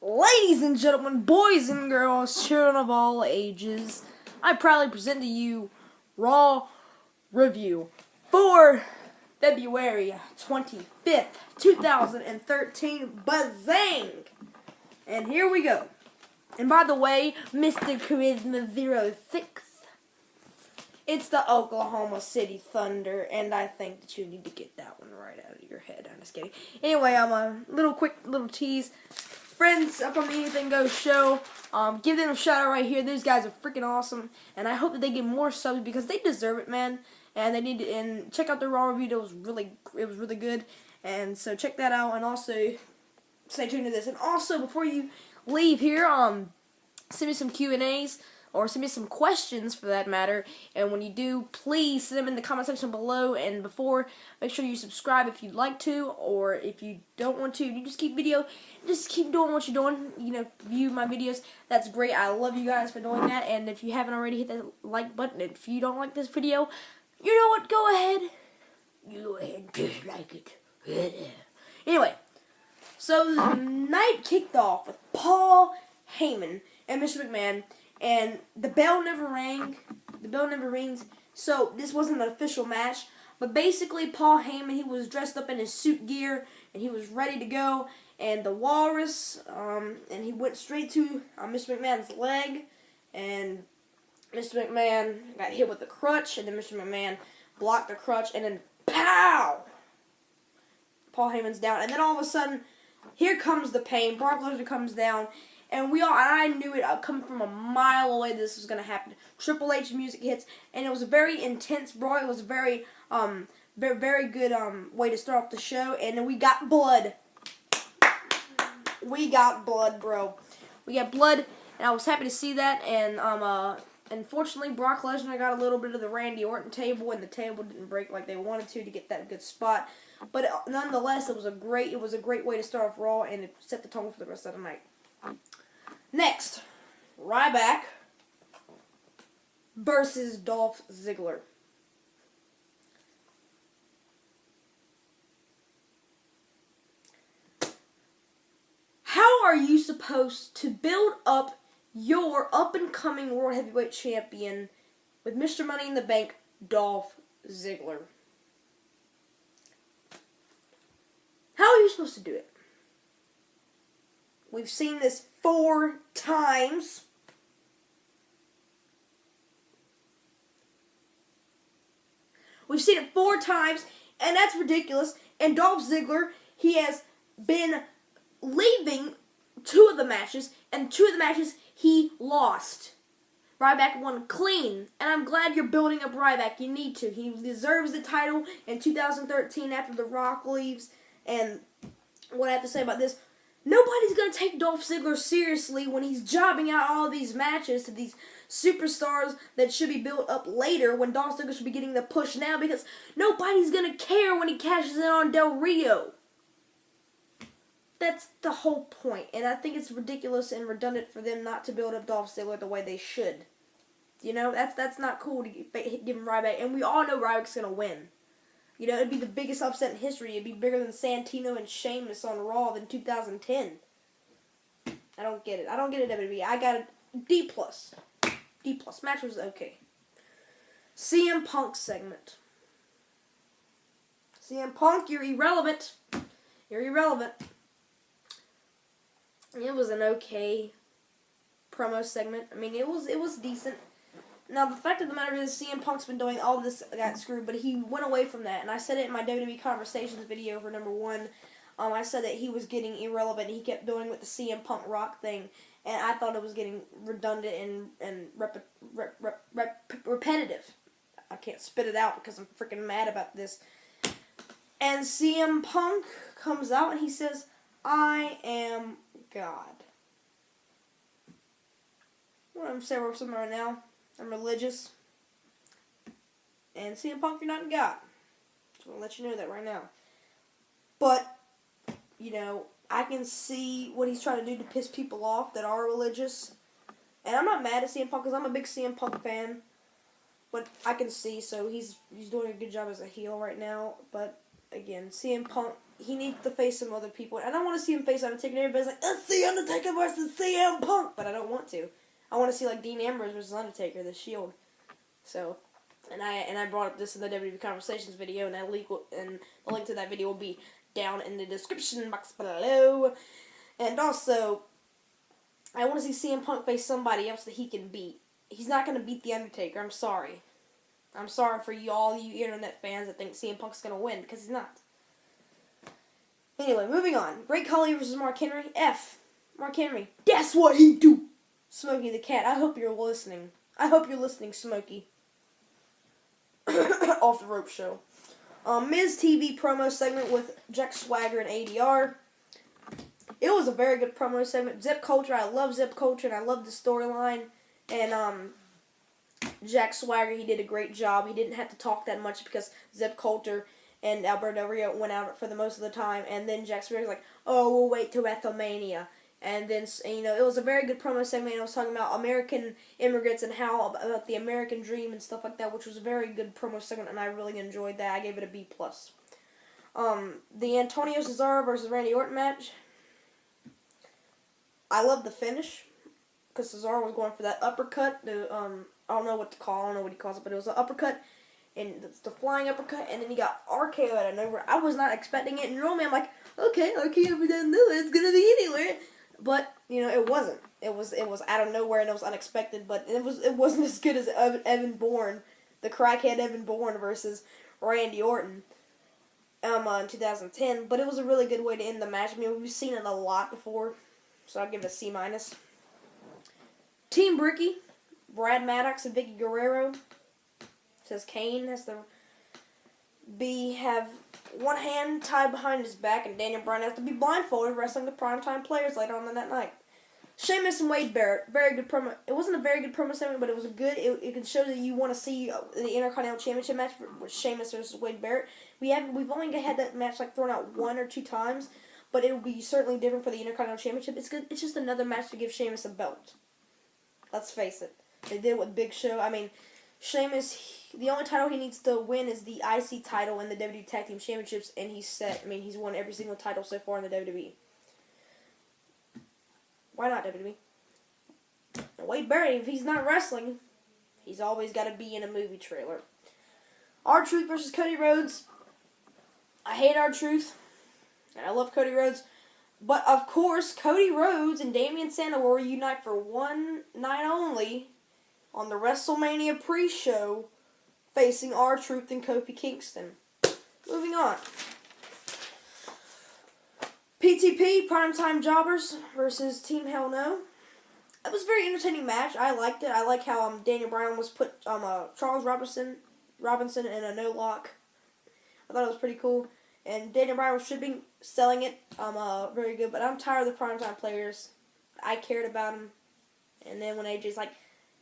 Ladies and gentlemen, boys and girls, children of all ages, I proudly present to you Raw Review for February 25th, 2013. Bazang! And here we go. And by the way, Mr. Charisma 06, it's the Oklahoma City Thunder, and I think that you need to get that one right out of your head. I'm just kidding. Anyway, a quick little tease. Friends from the Anything Goes show, give them a shout out right here. These guys are freaking awesome, and I hope that they get more subs because they deserve it, man. And they need to, and check out the Raw review. It was really good, and so check that out. And also stay tuned to this. And also before you leave here, send me some Q&As. Or send me some questions for that matter. And when you do, please send them in the comment section below. And before, make sure you subscribe if you'd like to. Or if you don't want to, you just keep doing what you're doing. You know, view my videos. That's great. I love you guys for doing that. And if you haven't already, hit that like button. If you don't like this video, you know what? Go ahead. You go ahead and dislike it. Anyway, so the night kicked off with Paul Heyman and Mr. McMahon. And the bell never rang. The bell never rings. So this wasn't an official match. But basically, Paul Heyman, he was dressed up in his suit gear. And he was ready to go. And the Walrus, and he went straight to Mr. McMahon's leg. And Mr. McMahon got hit with the crutch. And then Mr. McMahon blocked the crutch. And then, pow! Paul Heyman's down. And then all of a sudden, here comes the pain. Brock Lesnar comes down. And I knew it coming from a mile away this was going to happen. Triple H music hits, and it was a very intense brawl. It was a very good way to start off the show. And then we got blood. We got blood, bro. We got blood, and I was happy to see that. And unfortunately, Brock Lesnar got a little bit of the Randy Orton table, and the table didn't break like they wanted to get that good spot. But nonetheless, it was a great way to start off Raw, and it set the tone for the rest of the night. Next, Ryback versus Dolph Ziggler. How are you supposed to build up your up-and-coming World Heavyweight Champion with Mr. Money in the Bank, Dolph Ziggler? How are you supposed to do it? We've seen this 4 times. We've seen it 4 times, and that's ridiculous. And Dolph Ziggler, he has been leaving 2 of the matches, and 2 of the matches he lost. Ryback won clean, and I'm glad you're building up Ryback. You need to. He deserves the title in 2013 after The Rock leaves. And what I have to say about this, nobody's going to take Dolph Ziggler seriously when he's jobbing out all of these matches to these superstars that should be built up later when Dolph Ziggler should be getting the push now because nobody's going to care when he cashes in on Del Rio. That's the whole point, and I think it's ridiculous and redundant for them not to build up Dolph Ziggler the way they should. You know, that's not cool to give him Ryback, and we all know Ryback's going to win. You know, it'd be the biggest upset in history. It'd be bigger than Santino and Sheamus on Raw in 2010. I don't get it. I don't get it, WWE. I got a D+. D+. Match was okay. CM Punk segment. CM Punk, you're irrelevant. You're irrelevant. It was an okay promo segment. I mean, it was decent. Now, the fact of the matter is, CM Punk's been doing all this got screwed, but he went away from that. And I said it in my WWE Conversations video for number 1. I said that he was getting irrelevant. He kept doing with the CM Punk Rock thing. And I thought it was getting redundant and repetitive. I can't spit it out because I'm freaking mad about this. And CM Punk comes out and he says, I am God. What I'm saying right now. I'm religious. And CM Punk, you're not God. Just want to let you know that right now. But, you know, I can see what he's trying to do to piss people off that are religious. And I'm not mad at CM Punk because I'm a big CM Punk fan. But I can see, so he's doing a good job as a heel right now. But, again, CM Punk, he needs to face some other people. And I want to see him face Undertaker. And everybody's like, let's see Undertaker versus CM Punk. But I don't want to. I want to see like Dean Ambrose versus Undertaker, the Shield. So, and I brought up this in the WWE Conversations video, and the link to that video will be down in the description box below. And also, I want to see CM Punk face somebody else that he can beat. He's not going to beat The Undertaker. I'm sorry. I'm sorry for all you internet fans that think CM Punk's going to win, because he's not. Anyway, moving on. Great Khali versus Mark Henry. Mark Henry. That's what he do. Smokey the Cat. I hope you're listening. I hope you're listening, Smokey. Off the Rope Show. Miz TV promo segment with Jack Swagger and ADR. It was a very good promo segment. Zip Culture. I love Zip Culture, and I love the storyline. And Jack Swagger, he did a great job. He didn't have to talk that much because Zip Culture and Alberto Rio went out for the most of the time. And then Jack Swagger's like, oh, we'll wait till WrestleMania. And then, it was a very good promo segment. It was talking about American immigrants and how about the American dream and stuff like that, which was a very good promo segment, and I really enjoyed that. I gave it a B+. The Antonio Cesaro versus Randy Orton match. I love the finish because Cesaro was going for that uppercut. I don't know what to call. I don't know what he calls it, but it was an uppercut, and the flying uppercut, and then he got RKO out of nowhere. I was not expecting it, and normally I'm like, okay, RKO doesn't know it's gonna be anywhere. But it wasn't. It was out of nowhere and it was unexpected. But it wasn't as good as Evan Bourne, the crackhead Evan Bourne versus Randy Orton, in 2010. But it was a really good way to end the match. I mean, we've seen it a lot before, so I'll give it a C-. Team Bricky, Brad Maddox and Vicky Guerrero. Says Kane has to have one hand tied behind his back, and Daniel Bryan has to be blindfolded wrestling the primetime players later on that night. Sheamus and Wade Barrett, very good promo. It wasn't a very good promo segment, but it was a good. It can show that you want to see the Intercontinental Championship match with Sheamus versus Wade Barrett. We've only had that match thrown out 1 or 2 times, but it will be certainly different for the Intercontinental Championship. It's good. It's just another match to give Sheamus a belt. Let's face it. They did it with Big Show. I mean, Sheamus, the only title he needs to win is the IC title and the WWE Tag Team Championships, and he's set. I mean, he's won every single title so far in the WWE. Why not WWE? And Wade Barrett, if he's not wrestling, he's always got to be in a movie trailer. R-Truth versus Cody Rhodes. I hate R-Truth, and I love Cody Rhodes. But, of course, Cody Rhodes and Damian Sandow will reunite for one night only on the WrestleMania pre-show, facing R-Truth and Kofi Kingston. Moving on. PTP, Primetime Jobbers versus Team Hell No. It was a very entertaining match. I liked it. I like how Daniel Bryan was put Charles Robinson in a no-lock. I thought it was pretty cool. And Daniel Bryan was shipping, selling it. Very good. But I'm tired of the Primetime players. I cared about them. And then when AJ's like,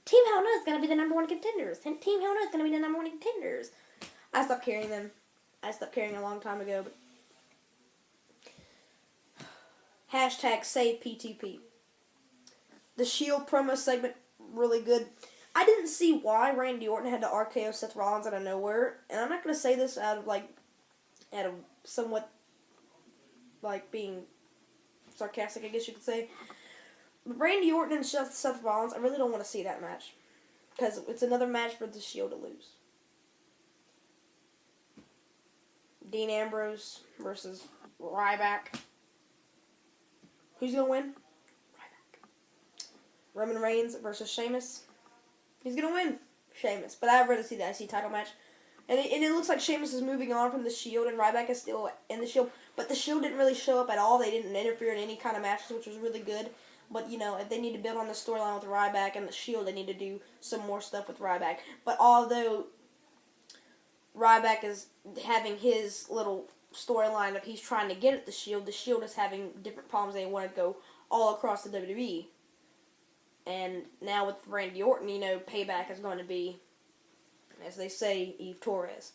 Team Hell No is going to be the number 1 contenders. Team Hell No is going to be the number 1 contenders. I stopped carrying them. I stopped carrying a long time ago. But hashtag save PTP. The Shield promo segment, really good. I didn't see why Randy Orton had to RKO Seth Rollins out of nowhere. And I'm not going to say this out of somewhat, being sarcastic, I guess you could say. But Randy Orton and Seth Rollins, I really don't want to see that match. Because it's another match for the Shield to lose. Dean Ambrose versus Ryback. Who's going to win? Ryback. Roman Reigns versus Sheamus. He's going to win. Sheamus. But I'd rather see the IC title match. And it looks like Sheamus is moving on from the Shield, and Ryback is still in the Shield. But the Shield didn't really show up at all. They didn't interfere in any kind of matches, which was really good. But, if they need to build on the storyline with Ryback and the Shield, they need to do some more stuff with Ryback. But although Ryback is having his little storyline of he's trying to get at the Shield is having different problems. They want to go all across the WWE. And now with Randy Orton, payback is going to be, as they say, Eve Torres.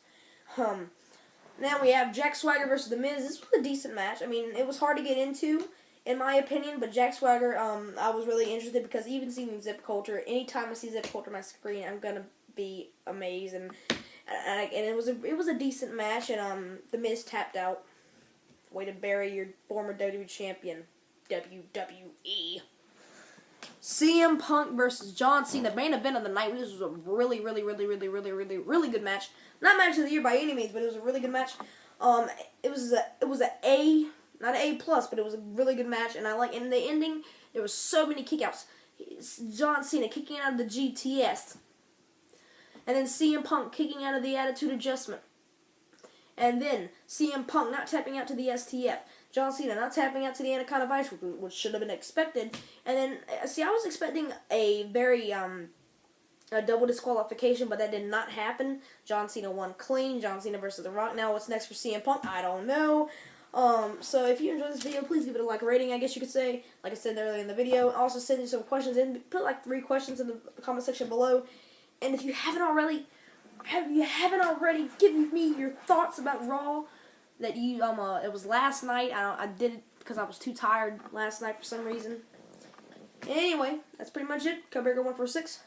Now we have Jack Swagger versus The Miz. This was a decent match. I mean, it was hard to get into, in my opinion, but Jack Swagger, I was really interested because even seeing Zip Culture, anytime I see Zip Culture on my screen, I'm going to be amazed. And it was a decent match, and The Miz tapped out. Way to bury your former WWE champion, WWE. CM Punk versus John Cena, main event of the night. This was a really good match. Not match of the year by any means, but it was a really good match. It was a A, not an A plus, but it was a really good match. And in the ending, there was so many kickouts. John Cena kicking out of the GTS, and then CM Punk kicking out of the Attitude Adjustment, and then CM Punk not tapping out to the STF. John Cena not tapping out to the Anaconda Vice, which should have been expected. And then, I was expecting a very, a double disqualification, but that did not happen. John Cena won clean. John Cena versus The Rock. Now, what's next for CM Punk? I don't know. So if you enjoyed this video, please give it a like rating, I guess you could say. Like I said earlier in the video. Also, send you some questions in. Put like 3 questions in the comment section below. And if you haven't already, given me your thoughts about Raw. That it was last night. I did it because I was too tired last night for some reason. Anyway, that's pretty much it. Cubberger 146.